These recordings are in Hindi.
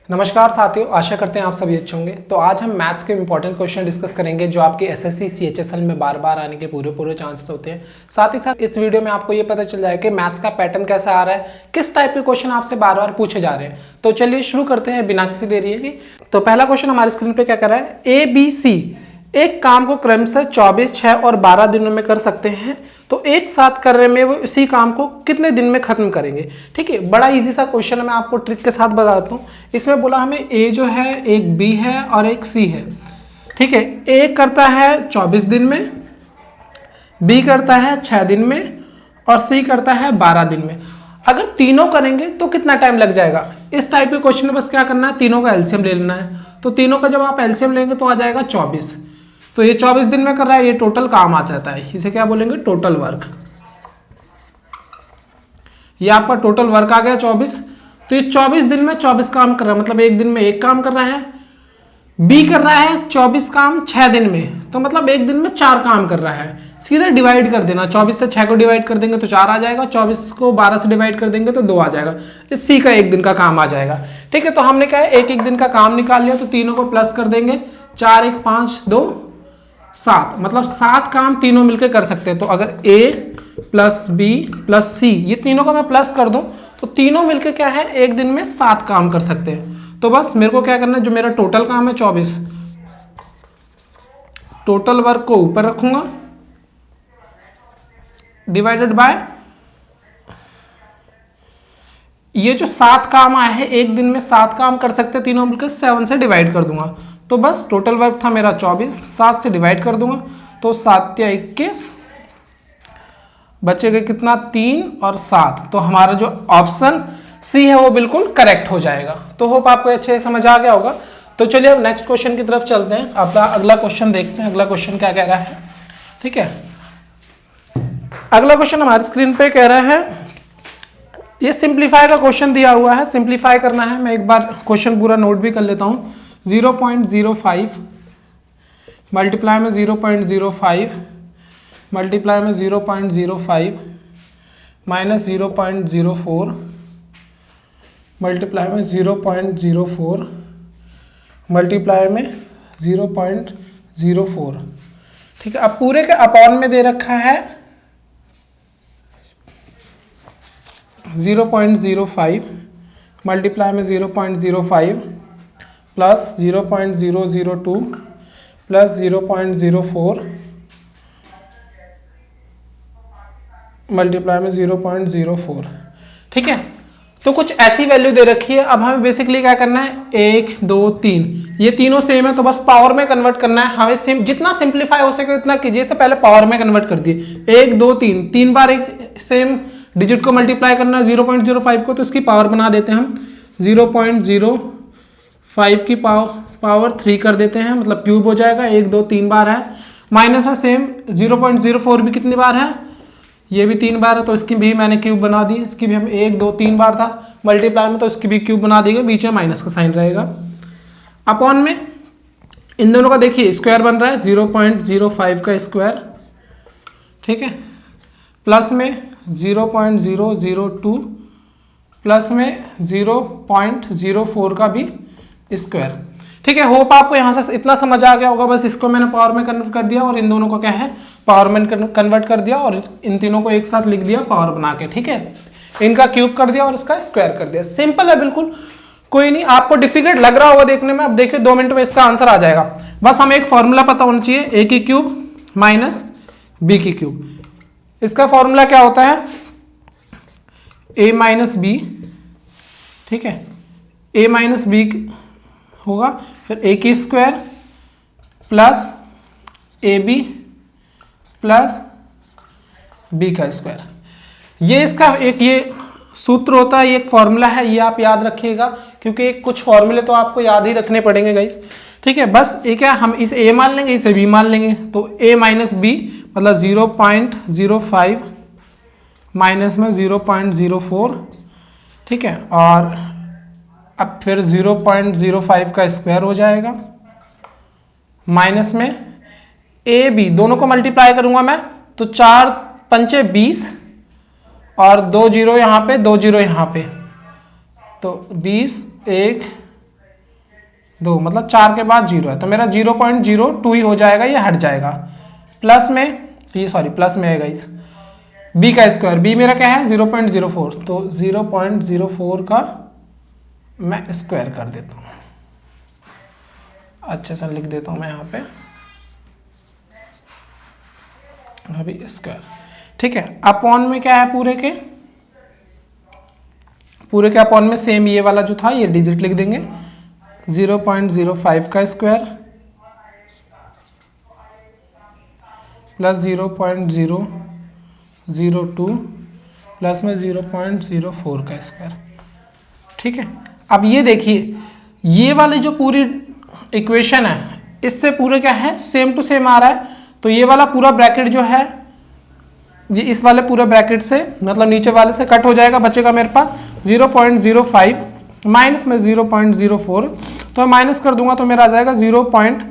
नमस्कार साथियों, आशा करते हैं आप सभी अच्छे होंगे। तो आज हम मैथ्स के इंपॉर्टेंट क्वेश्चन डिस्कस करेंगे जो आपके एसएससी सीएचएसएल में बार बार आने के पूरे चांसेस होते हैं। साथ ही साथ इस वीडियो में आपको ये पता चल जाएगा कि मैथ्स का पैटर्न कैसा आ रहा है, किस टाइप के क्वेश्चन आपसे बार बार पूछे जा रहे हैं। तो चलिए शुरू करते हैं बिना किसी देरी के। तो पहला क्वेश्चन हमारे स्क्रीन पर क्या कर रहा है, ABC एक काम को क्रमशः 24, 6 और 12 दिनों में कर सकते हैं, तो एक साथ करने में वो इसी काम को कितने दिन में खत्म करेंगे। ठीक है, बड़ा इजी सा क्वेश्चन है, मैं आपको ट्रिक के साथ बताता हूँ। इसमें बोला हमें ए जो है, एक बी है और एक सी है। ठीक है, ए करता है 24 दिन में, बी करता है 6 दिन में और सी करता है 12 दिन में। अगर तीनों करेंगे तो कितना टाइम लग जाएगा। इस टाइप के क्वेश्चन में बस क्या करना है, तीनों का एलसीएम ले लेना है। तो तीनों का जब आप एलसीएम लेंगे तो आ जाएगा 24। तो ये 24 दिन में कर रहा है, ये टोटल काम आ जाता है। इसे क्या बोलेंगे, टोटल वर्क। ये आपका टोटल वर्क आ गया 24। तो ये 24 दिन में 24 काम कर रहा है, मतलब एक दिन में एक काम कर रहा है। बी कर रहा है 24 काम 6 दिन में, तो मतलब एक दिन में 4 काम कर रहा है। सीधे डिवाइड कर देना, 24 से 6 को डिवाइड कर देंगे तो 4 आ जाएगा, 24 को 12 से डिवाइड कर देंगे तो 2 आ जाएगा। इस सी का एक दिन का काम आ जाएगा। ठीक है, तो हमने क्या है, एक एक दिन का काम निकाल लिया, तो तीनों को प्लस कर देंगे। 4 1 5 2 7, मतलब 7 काम तीनों मिलकर कर सकते हैं। तो अगर A plus B plus C ये तीनों का मैं प्लस कर दूं तो तीनों मिलकर क्या है, एक दिन में 7 काम कर सकते हैं। तो बस मेरे को क्या करना है, जो मेरा टोटल काम है 24, टोटल वर्क को ऊपर रखूंगा डिवाइडेड बाय ये जो 7 काम आए हैं, एक दिन में 7 काम कर सकते हैं तीनों मिलकर, 7 से डिवाइड कर दूंगा। तो बस टोटल वर्क था मेरा 24, 7 से डिवाइड कर दूंगा तो 7 या 21, बचेगा कितना, 3 और 7। तो हमारा जो ऑप्शन सी है वो बिल्कुल करेक्ट हो जाएगा। तो होप आपको अच्छे से समझ आ गया होगा। तो चलिए अब नेक्स्ट क्वेश्चन की तरफ चलते हैं। अब अगला क्वेश्चन देखते हैं, अगला क्वेश्चन क्या कह रहा है। ठीक है, अगला क्वेश्चन हमारी स्क्रीन पे कह रहा है, ये सिंप्लीफाई का क्वेश्चन दिया हुआ है, सिंप्लीफाई करना है। मैं एक बार क्वेश्चन पूरा नोट भी कर लेता हूँ। 0.05 मल्टीप्लाई में 0.05 मल्टीप्लाई में 0.05 माइनस 0.04 मल्टीप्लाई में 0.04 मल्टीप्लाई में 0.04। ठीक है, अब पूरे के अपॉन में दे रखा है 0.05 मल्टीप्लाई में 0.05 प्लस 0.002 प्लस 0.04 मल्टीप्लाई में 0.04। ठीक है, तो कुछ ऐसी वैल्यू दे रखी है। अब हमें बेसिकली क्या करना है, 1 2 3 ये तीनों सेम है, तो बस पावर में कन्वर्ट करना है हमें। जितना सिंप्लीफाई हो सके उतना कीजिए। से पहले पावर में कन्वर्ट कर दिए, 1 2 3 3 बार एक सेम डिजिट को मल्टीप्लाई करना है 0.05 को, तो इसकी पावर बना देते हैं हम 0.05 की पावर 3 कर देते हैं, मतलब क्यूब हो जाएगा। 1 2 3 बार है। माइनस में सेम 0.04 भी कितनी बार है, ये भी 3 बार है, तो इसकी भी मैंने क्यूब बना दी। इसकी भी हम 1 2 3 बार था मल्टीप्लाई में, तो इसकी भी क्यूब बना दी गई। बीच में माइनस का साइन रहेगा। अपॉन में इन दोनों का देखिए स्क्वायर बन रहा है, 0.05 का स्क्वायर। ठीक है, प्लस में 0.002 प्लस में 0.04 का भी स्क्वायर। ठीक है, होप आपको यहाँ से इतना समझ आ गया होगा। बस इसको मैंने पावर में कन्वर्ट कर दिया और इन दोनों को क्या है, पावर में कन्वर्ट कर दिया और इन तीनों को एक साथ लिख दिया पावर बना के। ठीक है, इनका क्यूब कर दिया और इसका स्क्वायर कर दिया। सिंपल है बिल्कुल, कोई नहीं। आपको डिफिकल्ट लग रहा होगा देखने में, अब देखिए 2 मिनट में इसका आंसर आ जाएगा। बस हमें एक फॉर्मूला पता होना चाहिए, ए की क्यूब माइनस बी की क्यूब। इसका फॉर्मूला क्या होता है, a माइनस बी। ठीक है, a माइनस बी होगा, फिर a की square plus A B plus B का स्क्वायर। ये इसका एक ये सूत्र होता है, ये एक फॉर्मूला है, ये आप याद रखिएगा, क्योंकि कुछ फॉर्मूले तो आपको याद ही रखने पड़ेंगे गाइस। ठीक है, बस एक है, हम इसे a मान लेंगे, इसे b मान लेंगे। तो a माइनस बी मतलब 0.05 माइनस में 0.04। ठीक है, और अब फिर 0.05 का स्क्वायर हो जाएगा, माइनस में ए बी, दोनों को मल्टीप्लाई करूंगा मैं, तो 4 पंचे 20 और 2 जीरो यहाँ पे, 2 जीरो यहाँ पे, तो 20 1 2, मतलब 4 के बाद 0 है, तो मेरा 0.02 ही हो जाएगा, ये हट जाएगा। प्लस में ये सॉरी प्लस में आएगा इस b का स्क्वायर, b मेरा क्या है 0.04, तो 0.04 का मैं स्क्वायर कर देता हूँ, अच्छे से लिख देता हूँ मैं यहाँ पे अभी स्क्वायर। ठीक है, अपॉन में क्या है पूरे के अपॉन में सेम ये वाला जो था ये डिजिट लिख देंगे, 0.05 का स्क्वायर प्लस 0.002 प्लस में 0.04 का स्क्वायर। ठीक है, अब ये देखिए ये वाली जो पूरी इक्वेशन है इससे पूरे क्या है सेम टू सेम आ रहा है, तो ये वाला पूरा ब्रैकेट जो है ये इस वाले पूरे ब्रैकेट से मतलब नीचे वाले से कट हो जाएगा, बचेगा मेरे पास 0.05 माइनस में 0.04, तो मैं माइनस कर दूंगा तो मेरा आ जाएगा 0.01,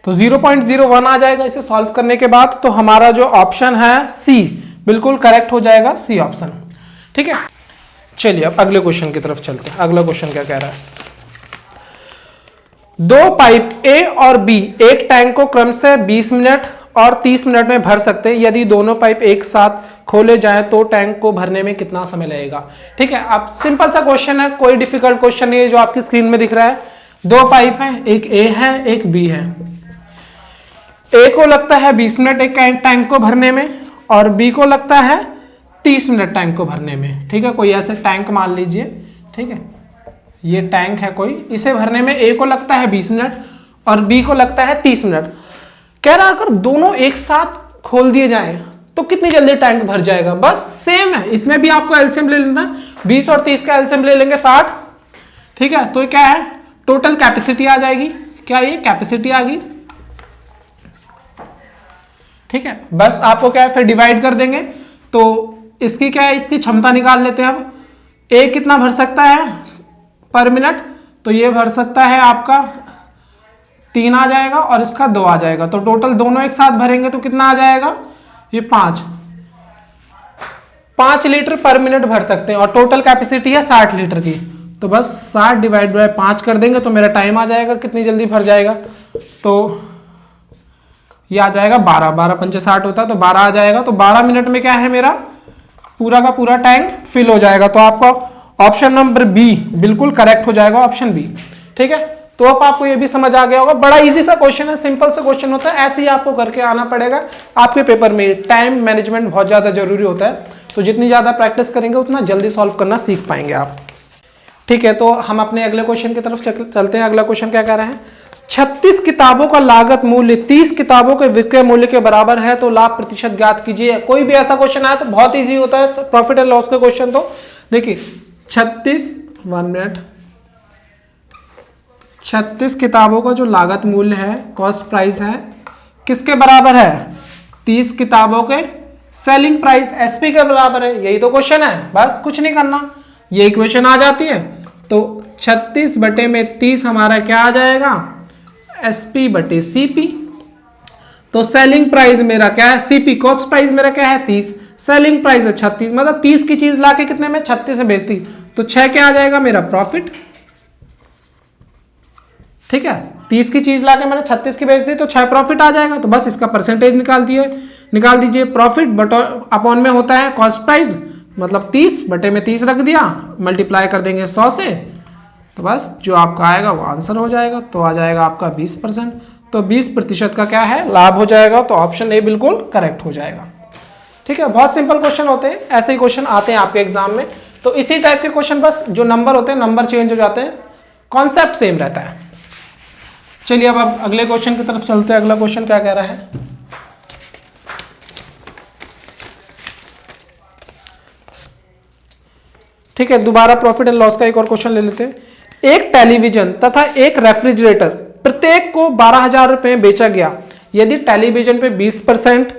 तो 0.01 आ जाएगा इसे सॉल्व करने के बाद। तो हमारा जो ऑप्शन है सी बिल्कुल करेक्ट हो जाएगा, सी ऑप्शन। ठीक है, चलिए अब अगले क्वेश्चन की तरफ चलते हैं। अगला क्वेश्चन क्या कह रहा है, 2 पाइप ए और बी एक टैंक को क्रम से 20 मिनट और 30 मिनट में भर सकते हैं। यदि दोनों पाइप एक साथ खोले जाएं तो टैंक को भरने में कितना समय लगेगा। ठीक है, अब सिंपल सा क्वेश्चन है, कोई डिफिकल्ट क्वेश्चन नहीं है, जो आपकी स्क्रीन में दिख रहा है। 2 पाइप है, एक ए है एक बी है। ए को लगता है 20 मिनट एक टैंक को भरने में और बी को लगता है 30 मिनट टैंक को भरने में। ठीक है, कोई ऐसे टैंक मान लीजिए, ठीक है ये टैंक है कोई, इसे भरने में ए को लगता है 20 मिनट और बी को लगता है 30 मिनट। कह रहा अगर दोनों एक साथ खोल दिए जाएं तो कितनी जल्दी टैंक भर जाएगा। बस सेम है, इसमें भी आपको एलसीएम ले लेना है, 20 और 30 का एलसीएम ले लेंगे 60। ठीक है, तो क्या है टोटल कैपेसिटी आ जाएगी, क्या ये कैपेसिटी आ गई। ठीक है, बस आपको क्या है फिर डिवाइड कर देंगे, तो इसकी क्या है इसकी क्षमता निकाल लेते हैं। अब ए कितना भर सकता है पर मिनट, तो ये भर सकता है आपका 3 आ जाएगा और इसका 2 आ जाएगा, तो टोटल दोनों एक साथ भरेंगे तो कितना आ जाएगा ये 5 लीटर पर मिनट भर सकते हैं और टोटल कैपेसिटी है 60 लीटर की। तो बस 60 डिवाइड बाय 5 कर देंगे तो मेरा टाइम आ जाएगा कितनी जल्दी भर जाएगा, तो ये आ जाएगा 12 पंचे 60 होता है तो 12 आ जाएगा। तो 12 मिनट में क्या है मेरा पूरा का पूरा टैंक फिल हो जाएगा। तो आपका ऑप्शन नंबर बी बिल्कुल करेक्ट हो जाएगा, ऑप्शन बी। ठीक है, तो अब आपको ये भी समझ आ गया होगा, बड़ा इजी सा क्वेश्चन है, सिंपल सा क्वेश्चन होता है, ऐसे ही आपको करके आना पड़ेगा। आपके पेपर में टाइम मैनेजमेंट बहुत ज्यादा जरूरी होता है, तो जितनी ज्यादा प्रैक्टिस करेंगे उतना जल्दी सॉल्व करना सीख पाएंगे आप। ठीक है, तो हम अपने अगले क्वेश्चन की तरफ चलते हैं। अगला क्वेश्चन क्या कह रहा है, 36 किताबों का लागत मूल्य 30 किताबों के विक्रय मूल्य के बराबर है तो लाभ प्रतिशत ज्ञात कीजिए। कोई भी ऐसा क्वेश्चन आया तो बहुत इजी होता है प्रॉफिट एंड लॉस का क्वेश्चन। तो देखिए 36 किताबों का जो लागत मूल्य है कॉस्ट प्राइस है किसके बराबर है, 30 किताबों के सेलिंग प्राइस एसपी के बराबर है। यही तो क्वेश्चन है, बस कुछ नहीं करना, ये इक्वेशन आ जाती है। तो 36 बटे में 30 हमारा क्या आ जाएगा एसपी बटे सीपी। तो सेलिंग प्राइस मेरा क्या है सीपी, कॉस्ट प्राइस मेरा क्या है 30, सेलिंग प्राइस है 36, मतलब 30 की चीज लाके कितने में 36 में बेचती, तो 6 क्या आ जाएगा मेरा प्रॉफिट। ठीक है, 30 की चीज लाके मैंने 36 की बेच दी तो 6 प्रॉफिट आ जाएगा। तो बस इसका परसेंटेज निकाल दीजिए। प्रॉफिट बट अपॉन में होता है कॉस्ट प्राइस, मतलब 30 बटे में 30 रख दिया, मल्टीप्लाई कर देंगे 100 से, तो बस जो आपका आएगा वो आंसर हो जाएगा। तो आ जाएगा आपका 20%, तो 20% का क्या है लाभ हो जाएगा। तो ऑप्शन ए बिल्कुल करेक्ट हो जाएगा। ठीक है, बहुत सिंपल क्वेश्चन होते हैं, ऐसे ही क्वेश्चन आते हैं आपके एग्जाम में। तो इसी टाइप के क्वेश्चन, बस जो नंबर होते हैं नंबर चेंज हो जाते हैं, कॉन्सेप्ट सेम रहता है। चलिए अब अगले क्वेश्चन की तरफ चलते हैं। अगला क्वेश्चन क्या कह रहा है, ठीक है दोबारा प्रॉफिट एंड लॉस का एक और क्वेश्चन ले लेते हैं। एक टेलीविजन तथा एक रेफ्रिजरेटर प्रत्येक को 12,000 रुपए में बेचा गया। यदि टेलीविजन पे 20%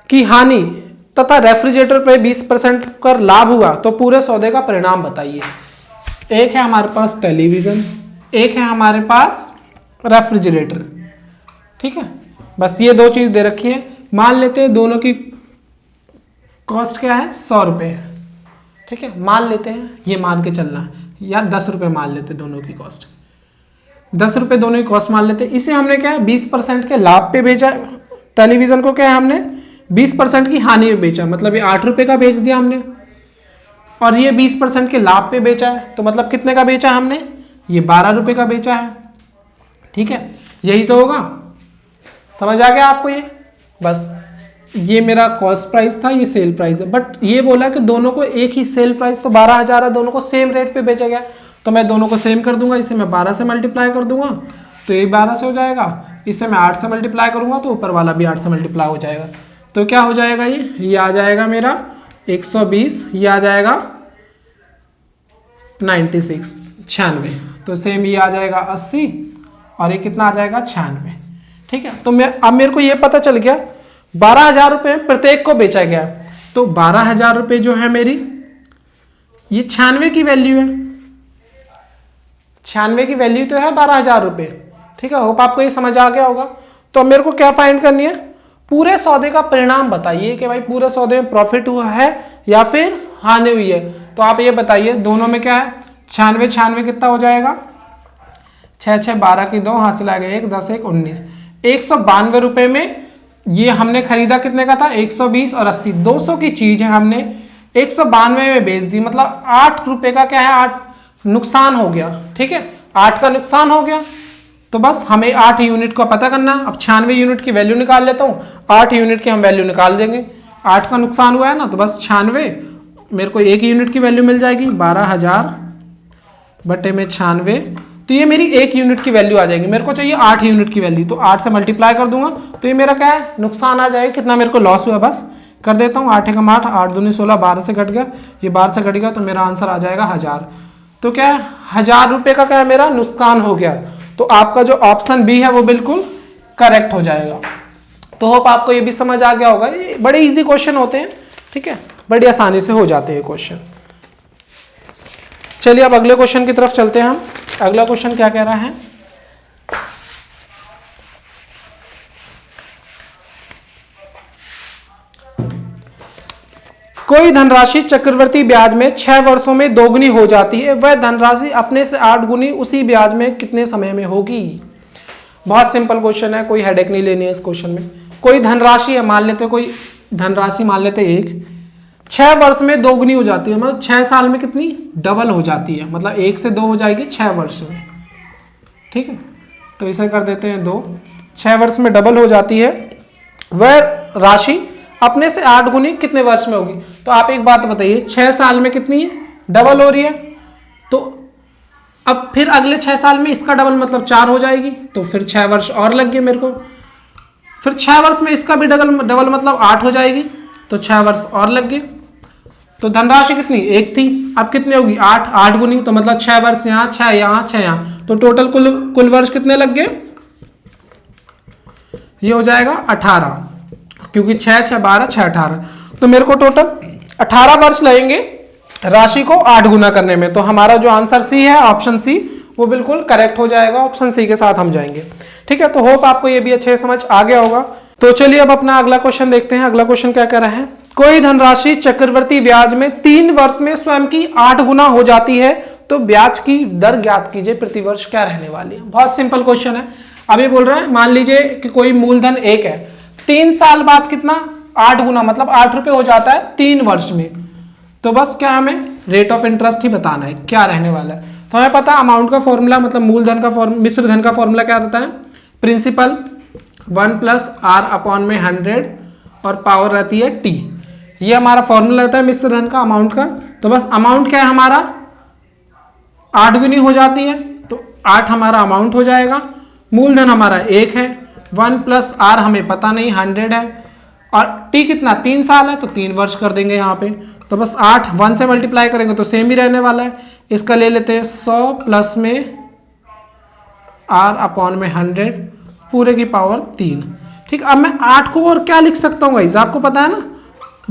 की हानि तथा रेफ्रिजरेटर पे 20% का लाभ हुआ तो पूरे सौदे का परिणाम बताइए। एक है हमारे पास टेलीविजन, एक है हमारे पास रेफ्रिजरेटर। ठीक है, बस ये दो चीज दे रखी है। मान लेते हैं दोनों की कॉस्ट क्या है 100 रुपए है। ठीक है, मान लेते हैं, ये मान के चलना है या 10 रुपये मान लेते दोनों की कॉस्ट, 10 रुपये दोनों की कॉस्ट मान लेते। इसे हमने क्या है 20% के लाभ पे बेचा, टेलीविज़न को क्या है हमने 20% की हानि पे बेचा, मतलब ये 8 रुपये का बेच दिया हमने और ये 20% के लाभ पे बेचा है, तो मतलब कितने का बेचा हमने, ये 12 रुपये का बेचा है। ठीक है, यही तो होगा, समझ आ गया आपको ये। बस ये मेरा कॉस्ट प्राइस था, ये सेल प्राइस है, बट ये बोला कि दोनों को एक ही सेल प्राइस, तो 12,000 है, दोनों को सेम रेट पे बेचा गया, तो मैं दोनों को सेम कर दूंगा, इसे मैं 12 से मल्टीप्लाई कर दूंगा तो ये 12 से हो जाएगा, इसे मैं 8 से मल्टीप्लाई करूंगा तो ऊपर वाला भी 8 से मल्टीप्लाई हो जाएगा। तो क्या हो जाएगा, ये आ जाएगा मेरा 120, ये आ जाएगा 96, तो सेम ये आ जाएगा 80 और ये कितना आ जाएगा 96। ठीक है, तो मैं अब मेरे को ये पता चल गया 12,000 रुपये प्रत्येक को बेचा गया, तो 12,000 रुपये जो है मेरी, ये 96 की वैल्यू है, 96 की वैल्यू तो है 12,000 रुपये। ठीक है, होप आपको ये समझ आ गया होगा। तो अब मेरे को क्या फाइंड करनी है, पूरे सौदे का परिणाम बताइए कि भाई पूरे सौदे में प्रॉफिट हुआ है या फिर हानि हुई है। तो आप ये बताइए दोनों में क्या है, 96 कितना हो जाएगा, 6 6 12 की 2, हाथ से लाएगा 1 10 1 19, 192 रुपये में ये हमने खरीदा, कितने का था 120 और 80, 200 की चीज है, हमने 192 में बेच दी, मतलब 8 रुपये का क्या है 8 नुकसान हो गया। ठीक है, 8 का नुकसान हो गया, तो बस हमें 8 यूनिट का पता करना। अब 96 यूनिट की वैल्यू निकाल लेता हूँ, 8 यूनिट की हम वैल्यू निकाल देंगे, 8 का नुकसान हुआ है ना, तो बस 96 मेरे को 1 यूनिट की वैल्यू मिल जाएगी 12,000 बटे में 96, तो ये मेरी 1 यूनिट की वैल्यू आ जाएगी। मेरे को चाहिए 8 यूनिट की वैल्यू, तो 8 से मल्टीप्लाई कर दूंगा तो ये मेरा क्या है नुकसान आ जाएगा, कितना मेरे को लॉस हुआ बस कर देता हूँ, 8 एकम 8, 8 दूनी 16, 12 से कट गया, ये 12 से कट गया, तो मेरा आंसर आ जाएगा 1000। तो क्या है 1000 रुपये का क्या है मेरा नुकसान हो गया, तो आपका जो ऑप्शन बी है वो बिल्कुल करेक्ट हो जाएगा। तो होप आपको ये भी समझ आ गया होगा, ये बड़े इजी क्वेश्चन होते हैं। ठीक है, बड़ी आसानी से हो जाते हैं क्वेश्चन। चलिए अब अगले क्वेश्चन की तरफ चलते हैं हम। अगला क्वेश्चन क्या कह रहा है, कोई धनराशि चक्रवृद्धि ब्याज में 6 वर्षों में दोगुनी हो जाती है, वह धनराशि अपने से 8 गुनी उसी ब्याज में कितने समय में होगी। बहुत सिंपल क्वेश्चन है, कोई हेडेक नहीं लेनी है इस क्वेश्चन में। कोई धनराशि है, मान लेते कोई धनराशि मान लेते 1, 6 वर्ष में दोगुनी हो जाती है, मतलब 6 साल में कितनी डबल हो जाती है, मतलब 1 से 2 हो जाएगी 6 वर्ष में। ठीक है, तो इसे कर देते हैं 2, 6 वर्ष में डबल हो जाती है, वह राशि अपने से 8 गुनी कितने वर्ष में होगी। तो आप एक बात बताइए, 6 साल में कितनी है डबल हो रही है, तो अब फिर अगले 6 साल में इसका डबल मतलब 4 हो जाएगी, तो फिर 6 वर्ष और लग गए मेरे को, फिर 6 वर्ष में इसका भी डबल मतलब 8 हो जाएगी, तो 6 वर्ष और लग गए। तो धनराशि कितनी 1 थी, अब कितनी होगी 8, 8 गुनी, तो मतलब 6 वर्ष यहाँ 6 यहाँ 6 यहाँ, तो टोटल कुल वर्ष कितने लग गए, ये हो जाएगा 18, क्योंकि 6 6 12 6 18, तो मेरे को टोटल 18 वर्ष लगेंगे राशि को 8 गुना करने में। तो हमारा जो आंसर सी है ऑप्शन सी वो बिल्कुल करेक्ट हो जाएगा, ऑप्शन सी के साथ हम जाएंगे। ठीक है, तो होप आपको ये भी अच्छे समझ आ गया होगा। तो चलिए अब अपना अगला क्वेश्चन देखते हैं। अगला क्वेश्चन क्या कह रहा है, कोई धनराशि चक्रवृद्धि ब्याज में 3 वर्ष में स्वयं की 8 गुना हो जाती है, तो ब्याज की दर ज्ञात कीजिए, प्रति वर्ष क्या रहने वाली है। बहुत सिंपल क्वेश्चन है। अभी बोल रहा है मान लीजिए कि कोई मूलधन 1 है, 3 साल बाद कितना 8 गुना मतलब 8 रुपये हो जाता है 3 वर्ष में, तो बस क्या हमें रेट ऑफ इंटरेस्ट ही बताना है क्या रहने वाला है। तो हमें पता अमाउंट का फॉर्मूला मतलब मूलधन का मिश्र धन का फॉर्मूला क्या रहता है, प्रिंसिपल 1 + r/100 और पावर रहती है t, ये हमारा फॉर्मूला रहता है मिश्र धन का अमाउंट का। तो बस अमाउंट क्या है हमारा 8 गुनी हो जाती है, तो 8 हमारा अमाउंट हो जाएगा, मूलधन हमारा 1 है, 1 + r हमें पता नहीं 100 है, और t कितना 3 साल है, तो 3 वर्ष कर देंगे यहाँ पे। तो बस 8 1 से मल्टीप्लाई करेंगे तो सेम ही रहने वाला है। इसका ले लेते हैं 100 प्लस में r/100 पूरे की पावर 3। ठीक, अब मैं 8 को और क्या लिख सकता हूँ गाइस, आपको पता है ना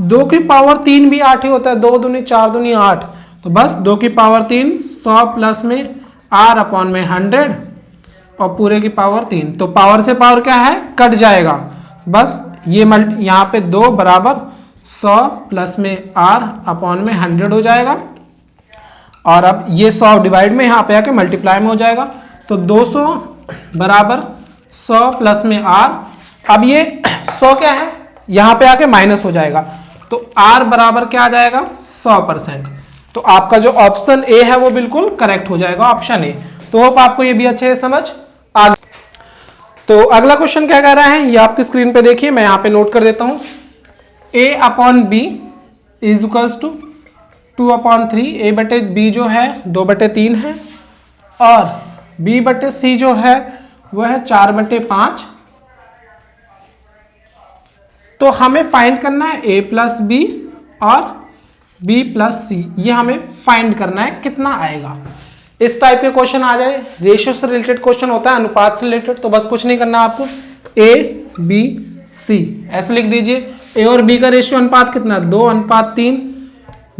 2 की पावर 3 भी 8 ही होता है, 2 दूनी 4 दूनी 8, तो बस 2 की पावर 3 100 प्लस में r/100 और पूरे की पावर 3, तो पावर से पावर क्या है कट जाएगा, बस ये यहाँ पे 2 बराबर 100 प्लस में r/100 हो जाएगा, और अब ये 100 डिवाइड में यहाँ पे आके मल्टीप्लाई में हो जाएगा। तो 200 बराबर 100 प्लस में r। अब ये 100 क्या है, यहाँ पे आके माइनस हो जाएगा, तो r बराबर क्या आ जाएगा 100%। तो आपका जो ऑप्शन ए है वो बिल्कुल करेक्ट हो जाएगा, ऑप्शन ए। तो होप आपको ये भी अच्छे से समझ आ गया। तो अगला क्वेश्चन क्या कह रहा है, ये आपकी स्क्रीन पे देखिए, मैं यहाँ पे नोट कर देता हूँ। a/b is equals to 2/3। a बटे b जो है 2/3 है, और b बटे c जो है वो है 4/5। तो हमें फाइंड करना है a प्लस बी और b प्लस सी, ये हमें फाइंड करना है कितना आएगा। इस टाइप के क्वेश्चन आ जाए, रेशियो से रिलेटेड क्वेश्चन होता है, अनुपात से रिलेटेड, तो बस कुछ नहीं करना आपको, a b c ऐसे लिख दीजिए। a और b का रेशियो अनुपात कितना है 2:3,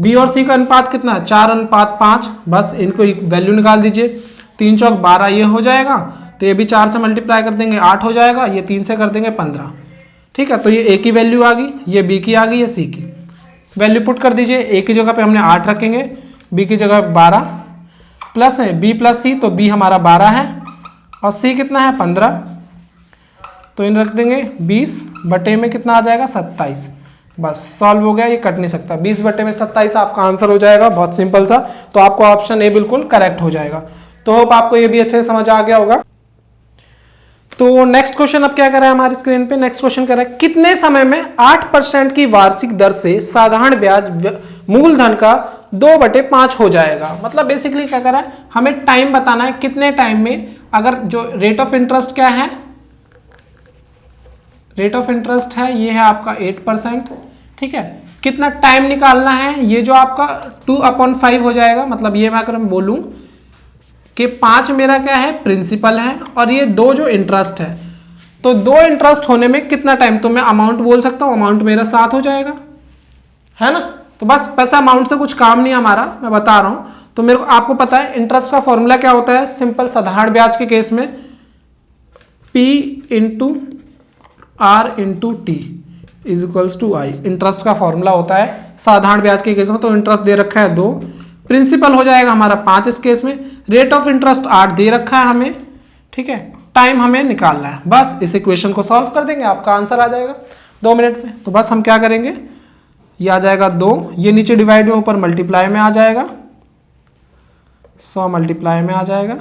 b और c का अनुपात कितना है 4:5। बस इनको वैल्यू निकाल दीजिए, 3 चौक 12 ये हो जाएगा, तो ये भी 4 से मल्टीप्लाई कर देंगे 8 हो जाएगा, ये 3 से कर देंगे 15। ठीक है, तो ये a की वैल्यू आ गई, ये b की आ गई, ये c की वैल्यू पुट कर दीजिए। a की जगह पे हमने 8 रखेंगे, b की जगह 12, प्लस है b प्लस c, तो b हमारा 12 है और c कितना है 15, तो इन रख देंगे 20 बटे में कितना आ जाएगा 27। बस सॉल्व हो गया, ये कट नहीं सकता, 20 बटे में 27 आपका आंसर हो जाएगा, बहुत सिंपल सा। तो आपको ऑप्शन ए बिल्कुल करेक्ट हो जाएगा। तो होप आपको ये भी अच्छे से समझ आ गया होगा। तो नेक्स्ट क्वेश्चन अब क्या कर रहा है हमारी स्क्रीन पे, नेक्स्ट क्वेश्चन कर रहा है कितने समय में 8% की वार्षिक दर से साधारण ब्याज मूलधन का 2/5 हो जाएगा। मतलब बेसिकली क्या कर रहा है, हमें टाइम बताना है, कितने टाइम में, अगर जो रेट ऑफ इंटरेस्ट क्या है, रेट ऑफ इंटरेस्ट है ये है आपका 8%। ठीक है, कितना टाइम निकालना है, ये जो आपका 2/5 हो जाएगा। मतलब ये मैं अगर मैं बोलूं कि 5 मेरा क्या है प्रिंसिपल है, और ये 2 जो इंटरेस्ट है, तो 2 इंटरेस्ट होने में कितना टाइम, तो मैं अमाउंट बोल सकता हूं, अमाउंट मेरा 7 हो जाएगा, है ना। तो बस पैसा अमाउंट से कुछ काम नहीं हमारा, मैं बता रहा हूं। तो मेरे को आपको पता है इंटरेस्ट का फॉर्मूला क्या होता है, सिंपल साधारण ब्याज के केस में P into R into T is equals to I, interest का फॉर्मूला होता है साधारण ब्याज के केस में। तो इंटरेस्ट दे रखा है 2, प्रिंसिपल हो जाएगा हमारा 5 इस केस में, रेट ऑफ इंटरेस्ट 8 दे रखा है हमें। ठीक है, टाइम हमें निकालना है, बस इस इक्वेशन को सॉल्व कर देंगे, आपका आंसर आ जाएगा 2 मिनट में। तो बस हम क्या करेंगे, ये आ जाएगा 2, ये नीचे डिवाइड में ऊपर मल्टीप्लाई में आ जाएगा, 100 मल्टीप्लाई में आ जाएगा,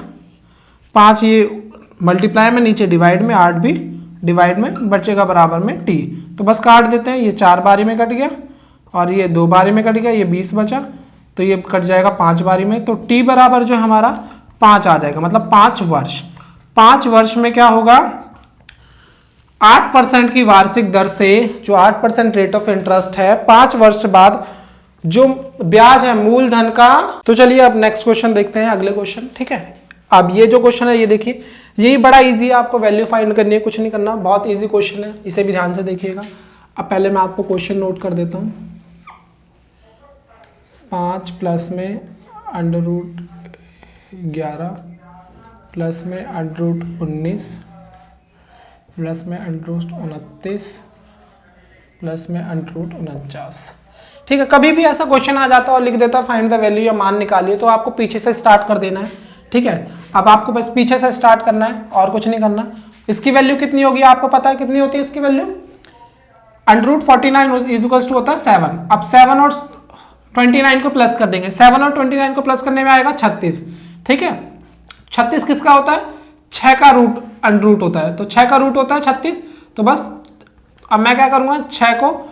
5 ये मल्टीप्लाई में, नीचे डिवाइड में, 8 भी डिवाइड में, बचेगा बराबर में t। तो बस काट देते हैं, ये 4 बारी में कट गया और ये 2 बारी में कट गया, ये 20 बचा, तो ये कट जाएगा 5 बारी में। तो t बराबर जो हमारा 5 आ जाएगा, मतलब 5 वर्ष। 5 वर्ष में क्या होगा, 8% की वार्षिक दर से, जो 8% रेट ऑफ इंटरेस्ट है, 5 वर्ष बाद जो ब्याज है मूलधन का। तो चलिए अब नेक्स्ट क्वेश्चन देखते हैं, अगले क्वेश्चन। ठीक है, अब ये जो क्वेश्चन है ये देखिए, यही बड़ा इजी है, आपको वैल्यू फाइंड करनी है, कुछ नहीं करना, बहुत इजी क्वेश्चन है, इसे भी ध्यान से देखिएगा। अब पहले मैं आपको क्वेश्चन नोट कर देता हूँ। 5 प्लस में √11 प्लस में √19 प्लस में √29 प्लस में √49। ठीक है, कभी भी ऐसा क्वेश्चन आ जाता है और लिख देता फाइंड द वैल्यू या मान निकालिए, तो आपको पीछे से स्टार्ट कर देना है। ठीक है, अब आपको बस पीछे से स्टार्ट करना है और कुछ नहीं करना। इसकी वैल्यू कितनी होगी आपको पता है, कितनी होती है इसकी वैल्यू, √49 इज इक्वल्स टू होता है 7। अब 7 और 29 को प्लस कर देंगे, 7 और 29 को प्लस करने में आएगा 36। ठीक है, 36 किसका होता है, 6 का रूट होता है, तो 6 का रूट होता है 36। तो बस अब मैं क्या करूंगा, 6 को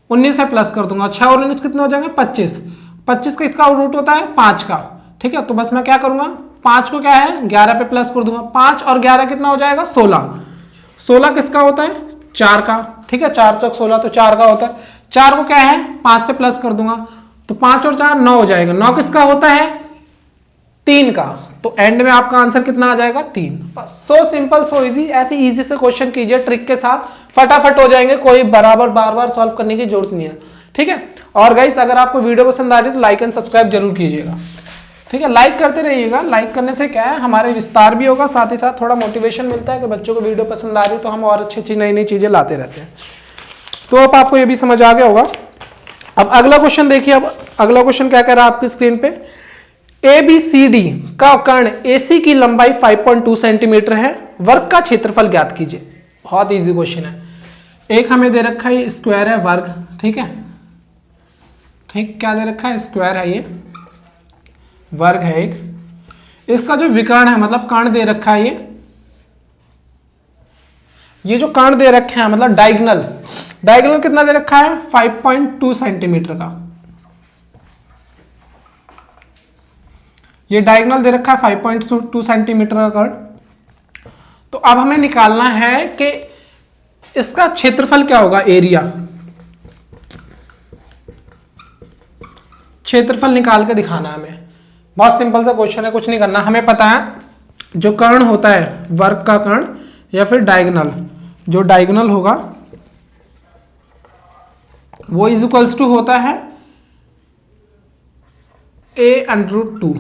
19 से प्लस कर दूंगा, 6 और 19 कितने हो जाएंगे 25। 25 का इसका रूट होता है 5 का। ठीक है, तो बस मैं क्या करूंगा, 5 को क्या है 11 पे प्लस कर दूंगा, 5 और 11 कितना हो जाएगा 16। 16 किसका होता है 4 का। ठीक है, 4 चौक 16, तो 4 का होता है। 4 को क्या है 5 से प्लस कर दूंगा, तो 5 और 4 9 हो जाएगा। 9 किसका होता है 3 का। तो एंड में आपका आंसर कितना आ जाएगा 3। बस सो सिंपल सो इजी। ऐसे इजी से क्वेश्चन कीजिए ट्रिक के साथ, फटाफट हो जाएंगे, कोई बराबर बार बार सॉल्व करने की जरूरत नहीं है। ठीक है, और गाइस अगर आपको वीडियो पसंद आ रही है तो लाइक एंड सब्सक्राइब जरूर कीजिएगा। ठीक है, लाइक करते रहिएगा, लाइक करने से क्या है हमारे विस्तार भी होगा, साथ ही साथ थोड़ा मोटिवेशन मिलता है कि बच्चों को वीडियो पसंद आ रही है तो हम और अच्छी अच्छी नई नई चीजें लाते रहते हैं। तो अब आपको ये भी समझ आ गया होगा। अब अगला क्वेश्चन देखिए, अब अगला क्वेश्चन क्या कह रहा है आपकी स्क्रीन पे, ABCD का कर्ण AC की लंबाई 5.2 सेंटीमीटर है, वर्ग का क्षेत्रफल ज्ञात कीजिए। बहुत इजी क्वेश्चन है। एक हमें दे रखा है स्क्वायर है, वर्ग, ठीक है, ठीक, क्या दे रखा है, स्क्वायर है, ये वर्ग है एक। इसका जो विकर्ण है मतलब कर्ण दे रखा है, ये जो कर्ण दे रखे हैं मतलब डायगोनल, डायगोनल कितना दे रखा है, 5.2 सेंटीमीटर का। ये डायगोनल दे रखा है 5.2 सेंटीमीटर का कर्ण। तो अब हमें निकालना है कि इसका क्षेत्रफल क्या होगा, एरिया। क्षेत्रफल निकाल के दिखाना है हमें। बहुत सिंपल सा क्वेश्चन है, कुछ नहीं करना। हमें पता है जो कर्ण होता है, वर्ग का कर्ण या फिर डायगोनल, जो डायगोनल होगा वो इज इक्वल्स टू होता है a√2।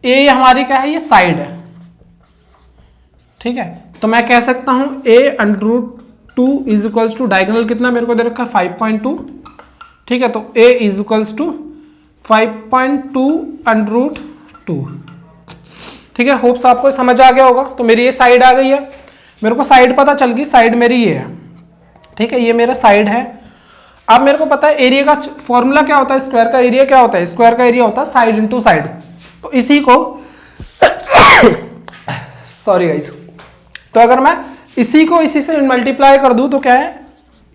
ए हमारी क्या है, ये साइड है, ठीक है। तो मैं कह सकता हूं a√2 is equals to diagonal कितना मेरे को दे रखा है, 5.2, ठीक है। तो a इज इक्वल्स टू 5.2√2, ठीक है। होप्स आपको समझ आ गया होगा। तो मेरी ये साइड आ गई है, मेरे को साइड पता चल गई, साइड मेरी ये है, ठीक है, ये मेरा साइड है। अब मेरे को पता है एरिया का फॉर्मूला क्या होता है, स्क्वायर का एरिया क्या होता है, स्क्वायर का एरिया होता है साइड इंटू साइड। तो इसी को सॉरी गाइस, तो अगर मैं इसी को इसी से मल्टीप्लाई कर दूं तो क्या है,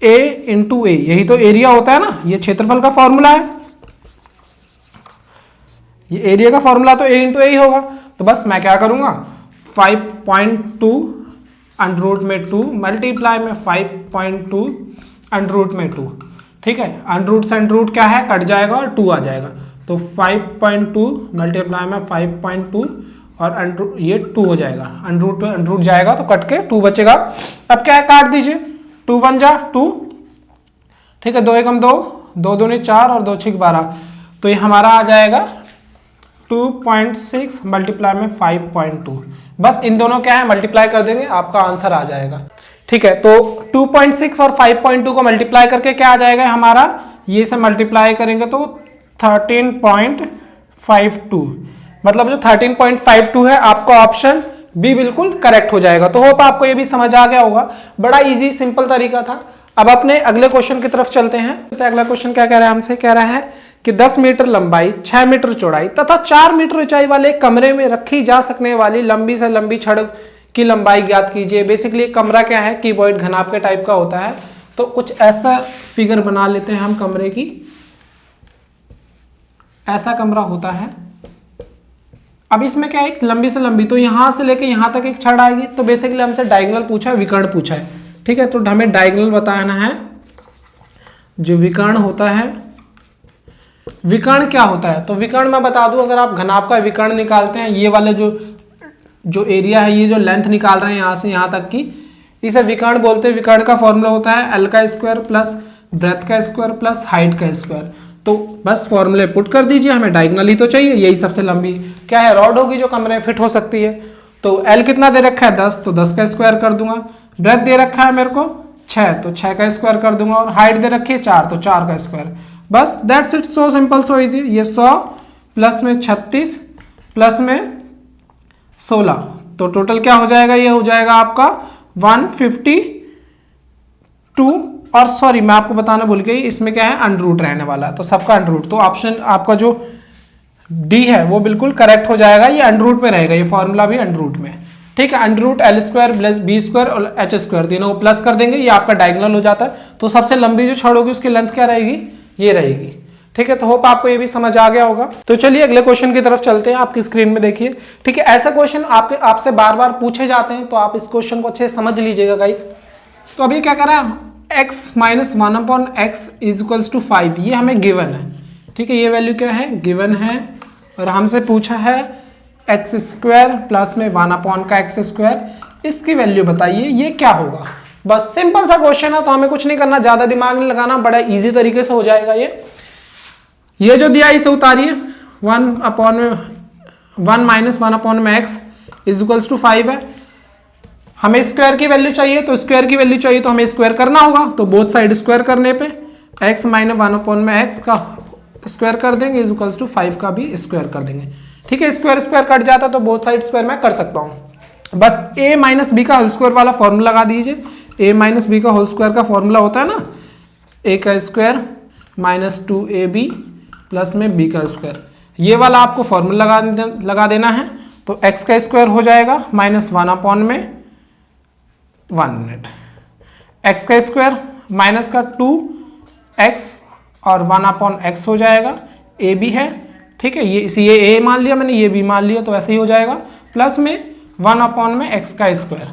a इंटू ए, यही तो एरिया होता है ना, ये क्षेत्रफल का फॉर्मूला है, ये एरिया का फॉर्मूला तो a इंटू ए ही होगा। तो बस मैं क्या करूंगा, 5.2 अंडर में 2 मल्टीप्लाई में 5.2 अंडर में 2, ठीक है। अंडर से अंडर क्या है, कट जाएगा और 2 आ जाएगा। तो 5.2 मल्टीप्लाई में 5.2 और अंडर ये 2 हो जाएगा, अंडर जाएगा तो कट के 2 बचेगा। अब क्या है, काट दीजिए, 2 1 जा 2, ठीक है, 2 1 2, 2 2 4 और 2 6 12। तो ये हमारा आ जाएगा 2.6 मल्टीप्लाई में 5.2। बस इन दोनों क्या है, मल्टीप्लाई कर देंगे, आपका आंसर आ जाएगा, ठीक है। तो 2.6 और 5.2 को मल्टीप्लाई करके क्या आ जाएगा हमारा, ये से मल्टीप्लाई करेंगे तो 13.52, मतलब जो 13.52 है आपका ऑप्शन बी बिल्कुल करेक्ट हो जाएगा। तो होप आपको ये भी समझ आ गया होगा, बड़ा इजी सिंपल तरीका था। अब अपने अगले क्वेश्चन की तरफ चलते हैं। तो अगला क्वेश्चन क्या कह रहा है हमसे, कह रहा है कि 10 मीटर लंबाई, 6 मीटर चौड़ाई तथा 4 मीटर ऊंचाई वाले कमरे में रखी जा सकने वाली लंबी से लंबी छड़ की लंबाई ज्ञात कीजिए। बेसिकली कमरा क्या है, क्यूबॉइड घनाभ के टाइप का होता है। तो कुछ ऐसा फिगर बना लेते हैं हम कमरे की, ऐसा कमरा होता है। अब इसमें क्या है, एक लंबी से लंबी, तो यहां से लेके यहां तक एक छड़ आएगी। तो बेसिकली हमसे डायगोनल पूछा है, विकर्ण पूछा है, ठीक है। तो हमें डायगोनल बताना है। जो विकर्ण होता है, विकर्ण क्या होता है, तो विकर्ण मैं बता दूं, अगर आप घनाभ का विकर्ण निकालते हैं, ये वाले जो एरिया है, ये जो लेंथ निकाल रहे हैं यहां से यहां तक की, इसे विकर्ण बोलते हैं। विकर्ण का फॉर्मूला होता है एल का स्क्वायर प्लस ब्रेथ का स्क्वायर प्लस हाइट का स्क्वायर। तो बस फॉर्मूले पुट कर दीजिए, हमें डायगोनल ही तो चाहिए, यही सबसे लंबी क्या है, रॉड होगी जो कमरे में फिट हो सकती है। तो एल कितना दे रखा है 10, तो 10 का स्क्वायर कर दूंगा। ब्रेथ दे रखा है मेरे को 6, तो 6 का स्क्वायर कर दूंगा। और हाइट दे रखी है 4, तो 4 का स्क्वायर। बस that's it, so simple so easy. ये 100 प्लस में 36 प्लस में 16, तो टोटल क्या हो जाएगा, ये हो जाएगा आपका 152। और सॉरी मैं आपको बताना भूल गई, इसमें क्या है, अंडर रूट रहने वाला है, तो सबका अंडर रूट। तो ऑप्शन आपका जो डी है वो बिल्कुल करेक्ट हो जाएगा, ये अंडर रूट में रहेगा, ये फॉर्मूला भी अंडर रूट में, ठीक है। Under root L square plus B square और एच स्क्वायर तीनों को प्लस कर देंगे, ये आपका डायगोनल हो जाता है। तो सबसे लंबी जो छड़ होगी उसकी लेंथ क्या रहेगी, ये रहेगी, ठीक है। तो होप आपको ये भी समझ आ गया होगा। तो चलिए अगले क्वेश्चन की तरफ चलते हैं, आपकी स्क्रीन में देखिए, ठीक है। ऐसा क्वेश्चन आपसे बार बार पूछे जाते हैं, तो आप इस क्वेश्चन को अच्छे से समझ लीजिएगा गाइस। तो अभी क्या कर रहा है, x minus 1/x is equals to 5, ये हमें गिवन है, ठीक है। ये वैल्यू क्या है, गिवन है। और हमसे पूछा है एक्स स्क्वायर प्लस में 1 का एक्स स्क्वायर, इसकी वैल्यू बताइए, ये क्या होगा। बस सिंपल सा क्वेश्चन है, तो हमें कुछ नहीं करना, ज्यादा दिमाग नहीं लगाना, बड़ा इजी तरीके से हो जाएगा। ये जो दिया इसे उतारिए, 1 minus 1/x is equals to 5 है। हमें स्क्वायर की वैल्यू चाहिए, तो स्क्वायर की वैल्यू चाहिए तो हमें स्क्वायर करना होगा। तो बोथ साइड स्क्वायर करने पे x माइनस 1/x का स्क्वायर कर देंगे इज इक्वल्स टू 5 का भी स्क्वायर कर देंगे, ठीक है, स्क्वायर स्क्वायर कट जाता तो बोथ साइड स्क्वायर मैं कर सकता हूँ। बस a माइनस बी का होल स्क्वायर वाला फॉर्मूला लगा दीजिए। a माइनस बी का होल स्क्वायर का फॉर्मूला होता है ना a का स्क्वायर माइनस 2ab प्लस में b का स्क्वायर, ये वाला आपको फॉर्मूला लगा देना है। तो x का स्क्वायर हो जाएगा माइनस 1 अपॉन में 1 मिनट, x का स्क्वायर माइनस का 2x और 1 अपॉन x हो जाएगा, a भी है, ठीक है, ये a मान लिया मैंने, ये b मान लिया, तो ऐसे ही हो जाएगा, प्लस में 1 अपॉन में x का स्क्वायर,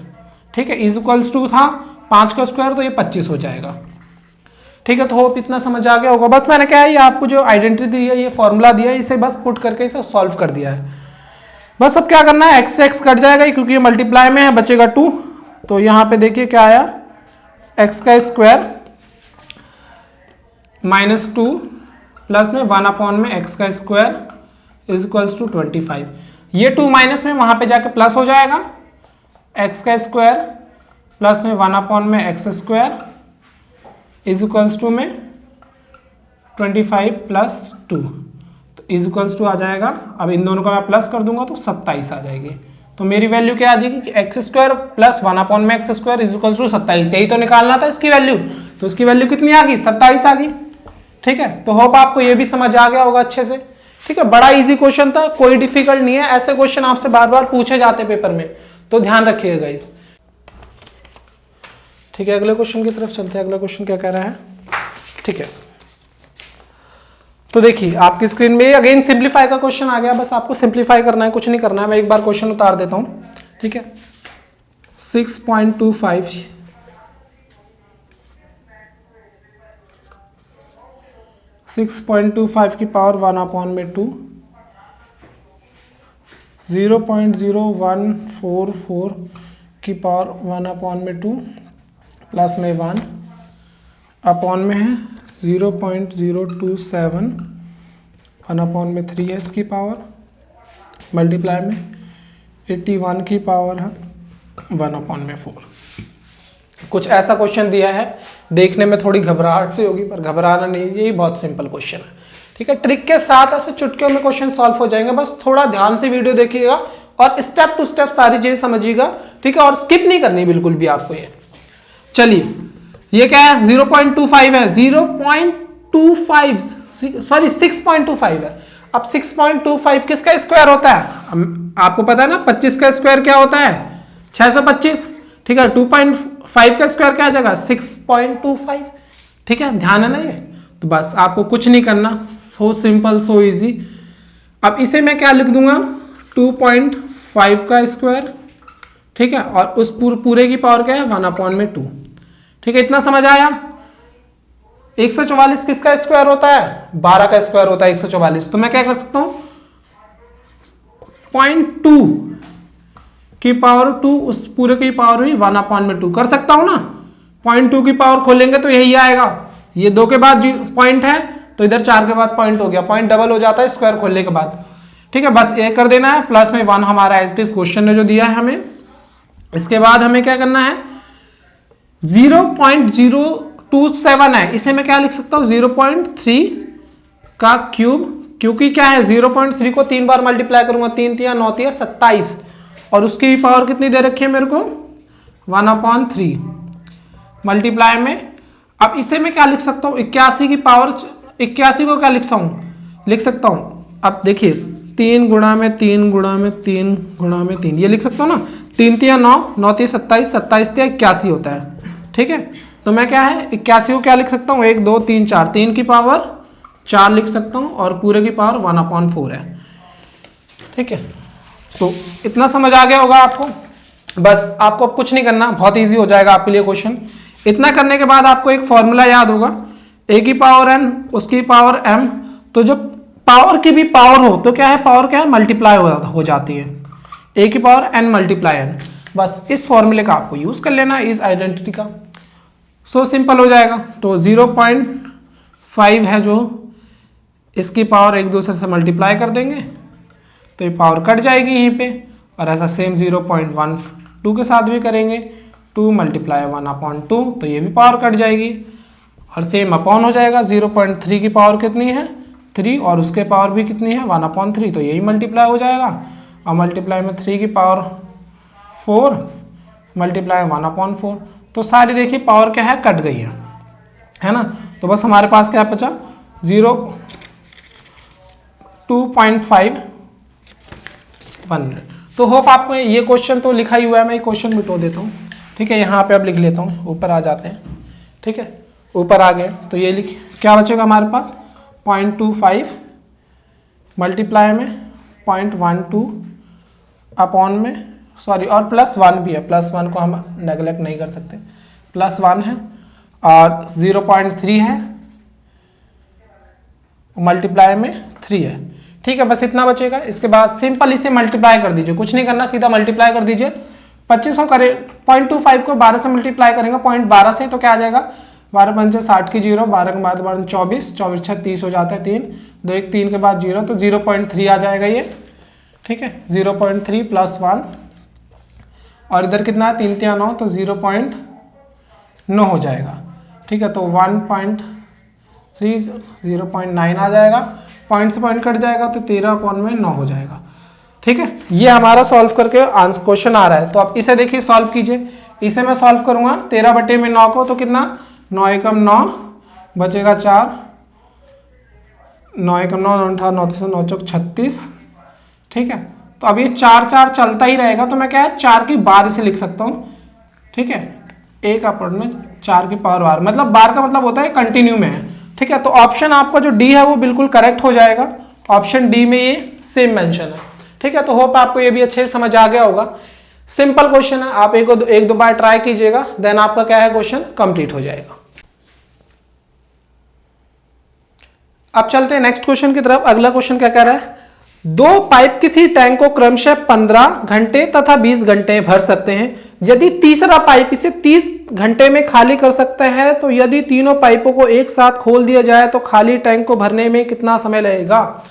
ठीक है, इज इक्वल्स टू था 5 का स्क्वायर, तो ये 25 हो जाएगा। ठीक है, तो होप इतना समझ आ गया होगा। बस मैंने क्या है, ये आपको जो आइडेंटिटी दी है, ये फॉर्मूला दिया है, इसे बस पुट करके इसे सॉल्व कर दिया है। बस अब क्या करना है, x से x कट जाएगा क्योंकि ये मल्टीप्लाई में है, बचेगा 2। तो यहाँ पे देखिए क्या आया, x का स्क्वायर माइनस 2 प्लस में 1 अपॉन में x का स्क्वायर इज इक्वल्स टू 25। ये 2 माइनस में वहाँ पे जाके प्लस हो जाएगा, x का स्क्वायर प्लस में 1 अपॉन में x square is equals to में 25 प्लस 2, तो इज इक्वल्स टू आ जाएगा। अब इन दोनों का मैं प्लस कर दूंगा तो 27 आ जाएगी। तो मेरी वैल्यू क्या आ जाएगी कि एक्स स्क्वायर प्लस 1 अपॉन में X square is equals to 27, यही तो निकालना था इसकी वैल्यू। तो इसकी वैल्यू कितनी आ गई, 27 आ गई। ठीक है, तो होप आपको ये भी समझ आ गया होगा अच्छे से। ठीक है, बड़ा इजी क्वेश्चन था, कोई डिफिकल्ट नहीं है, ऐसे क्वेश्चन आपसे बार बार पूछे जाते पेपर में, तो ध्यान रखिएगा गाइस। ठीक है, अगले क्वेश्चन की तरफ चलते हैं। अगला क्वेश्चन क्या कह रहा है, ठीक है, तो देखिए आपकी स्क्रीन में अगेन सिंप्लीफाई का क्वेश्चन आ गया। बस आपको सिंप्लीफाई करना है, कुछ नहीं करना है। मैं एक बार क्वेश्चन उतार देता हूं। ठीक है, 6.25 6.25 की पावर 1 अपॉन में 2, 0.0144 की पावर 1 अपॉन में 2 प्लस में 1 अपॉन में है 0.027 1 अपॉन में 3 है इसकी पावर, मल्टीप्लाई में 81 की पावर है 1 अपॉन में 4। कुछ ऐसा क्वेश्चन दिया है, देखने में थोड़ी घबराहट से होगी, पर घबराना नहीं, यही बहुत सिंपल क्वेश्चन है। ठीक है, ट्रिक के साथ ऐसे चुटकियों में क्वेश्चन सॉल्व हो जाएंगे। बस थोड़ा ध्यान से वीडियो देखिएगा और स्टेप टू स्टेप सारी चीजें समझिएगा। ठीक है, और स्किप नहीं करनी बिल्कुल भी आपको ये। चलिए, ये क्या है, 0.25 है, 0.25 सॉरी 6.25 है। अब 6.25 किसका स्क्वायर होता है, आपको पता है ना, 25 का स्क्वायर क्या होता है, 625। ठीक है, 2.5 का स्क्वायर क्या आ जाएगा, 6.25। ठीक है, ध्यान है ना ये। तो बस आपको कुछ नहीं करना, सो सिंपल सो इजी। अब इसे मैं क्या लिख दूंगा, 2.5 का स्क्वायर, ठीक है, और उस पूरे की पावर क्या है, 1 अपॉन में 2। ठीक है, इतना समझ आया। 144 किसका स्क्वायर होता है, 12 का स्क्वायर होता है 144। तो मैं क्या कर सकता हूं, 0.2 की पावर 2 उस पूरे की पावर हुई 1 अपॉन में 2 कर सकता हूं ना। 0.2 की पावर खोलेंगे तो यही आएगा, ये 2 के बाद पॉइंट है तो इधर 4 के बाद पॉइंट हो गया, पॉइंट डबल हो जाता है स्क्वायर खोलने के बाद। ठीक है, बस ये कर देना है, प्लस में 1 हमारा एज इट इज क्वेश्चन ने जो दिया है हमें। इसके बाद हमें क्या करना है, 0.027 है, इसे मैं क्या लिख सकता हूं, 0.3 का क्यूब, क्योंकि क्या है 0.3 को 3 बार मल्टीप्लाई करूंगा, 3 3 9 3 27, और उसकी पावर कितनी दे रखी है मेरे को, 1/3 मल्टीप्लाई में। अब इसे मैं क्या लिख सकता हूं, 81 की पावर 81 को क्या लिख सकता हूं, अब देखिए 3 गुणा में 3 गुणा में 3 गुणा में 3, ये लिख सकता हूं ना, 3 3 9 9 3 27 27 81 होता है। ठीक है, तो मैं क्या है 81 को क्या लिख सकता हूँ, 1 2 3 4, 3 की पावर 4 लिख सकता हूँ, और पूरे की पावर 1/4 है। ठीक है, तो इतना समझ आ गया होगा आपको। बस आपको अब कुछ नहीं करना, बहुत इजी हो जाएगा आपके लिए क्वेश्चन। इतना करने के बाद आपको एक फॉर्मूला याद होगा, a की पावर n उसकी पावर m, तो जब पावर की भी पावर हो तो क्या है, पावर क्या है, मल्टीप्लाई हो जाती है, a की पावर n मल्टीप्लाई n। बस इस फॉर्मूले का आपको यूज कर लेना इस आइडेंटिटी का, सो सिंपल हो जाएगा। तो 0.5 है जो, इसकी पावर एक दूसरे से मल्टीप्लाई कर देंगे तो ये पावर कट जाएगी यहीं पे, और ऐसा सेम 0.12 के साथ भी करेंगे, 2 मल्टीप्लाई 1/2, तो ये भी पावर कट जाएगी, और सेम अपॉन हो जाएगा। 0.3 की पावर कितनी है, 3 और उसके पावर भी कितनी है 1/3, तो यही मल्टीप्लाई हो जाएगा। और मल्टीप्लाई में 3 की पावर 4 मल्टीप्लाई 1/4, तो सारी देखिए पावर क्या है कट गई है ना। तो बस हमारे पास क्या बचा 2.5 100। तो होप आपको ये क्वेश्चन तो लिखा ही हुआ है, मैं ये क्वेश्चन मिटो देता हूँ, ठीक है। यहाँ पे अब लिख लेता हूँ, ऊपर आ जाते हैं, ठीक है। ऊपर आ गए तो ये लिख क्या बचेगा हमारे पास 0.25 मल्टीप्लाई में 0.12 अपॉन में सॉरी और +1 भी है, +1 को हम नेगलेक्ट नहीं कर सकते, +1 है और 0.3 है मल्टीप्लाई में 3 है, ठीक है। बस इतना बचेगा। इसके बाद सिंपल इसे मल्टीप्लाई कर दीजिए, कुछ नहीं करना, सीधा मल्टीप्लाई कर दीजिए। 25 को करे 0.25 को 12 से मल्टीप्लाई करेंगे 0.12 से, तो क्या आ जाएगा 12 पंचे 60 की 0, 12 के बाद 24, 24 6 30 हो जाता है, 3 2 1 3 के बाद 0, तो 0.3 आ जाएगा ये, ठीक है। 0.3 +1 और इधर कितना है 3 3 9, तो 0.9 हो जाएगा, ठीक है। तो 1.3 0.9 आ जाएगा, पॉइंट से पॉइंट कट जाएगा तो 13/9 हो जाएगा, ठीक है। ये हमारा सॉल्व करके आंसर क्वेश्चन आ रहा है। तो आप इसे देखिए सॉल्व कीजिए। इसे मैं सॉल्व करूंगा 13/9 को, तो कितना 9 एकम 9 बचेगा 4, 9 एकम 9 9 9 9 चौक 36, ठीक है। तो अब ये 4 4 चलता ही रहेगा, तो मैं क्या है 4 की बार इसे लिख सकता हूँ, ठीक है। एक अपॉन में 4 की पावर बार, मतलब बार का मतलब होता है कंटिन्यू में है, ठीक है। तो ऑप्शन आपका जो डी है वो बिल्कुल करेक्ट हो जाएगा। ऑप्शन डी में ये सेम मेंशन है, ठीक है। तो होप आपको ये भी अच्छे से समझ आ गया होगा। सिंपल क्वेश्चन है, आप एक दो बार ट्राई कीजिएगा, देन आपका क्या है क्वेश्चन कंप्लीट हो जाएगा। अब चलते हैं नेक्स्ट क्वेश्चन की तरफ। अगला क्वेश्चन क्या कह रहा है, 2 पाइप किसी टैंक को क्रमशः 15 घंटे तथा 20 घंटे भर सकते हैं। यदि तीसरा पाइप इसे 30 घंटे में खाली कर सकता है, तो यदि तीनों पाइपों को एक साथ खोल दिया जाए तो खाली टैंक को भरने में कितना समय लगेगा।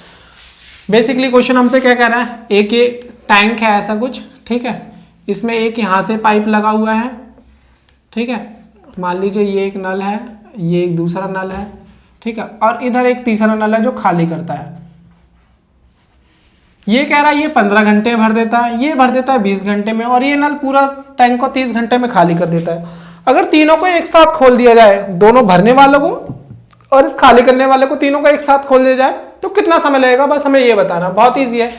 बेसिकली क्वेश्चन हमसे क्या कह रहा है, एक ये टैंक है ऐसा कुछ, ठीक है। इसमें एक यहाँ से पाइप लगा हुआ है, ठीक है। मान लीजिए ये एक नल है, ये एक दूसरा नल है, ठीक है। और इधर एक तीसरा नल है जो खाली करता है। ये कह रहा है ये 15 घंटे भर देता है, ये भर देता है 20 घंटे में, और ये नल पूरा टैंक को 30 घंटे में खाली कर देता है। अगर तीनों को एक साथ खोल दिया जाए, दोनों भरने वालों को और इस खाली करने वाले को, तीनों को एक साथ खोल दिया जाए तो कितना समय लगेगा, बस हमें ये बताना। बहुत ईजी है।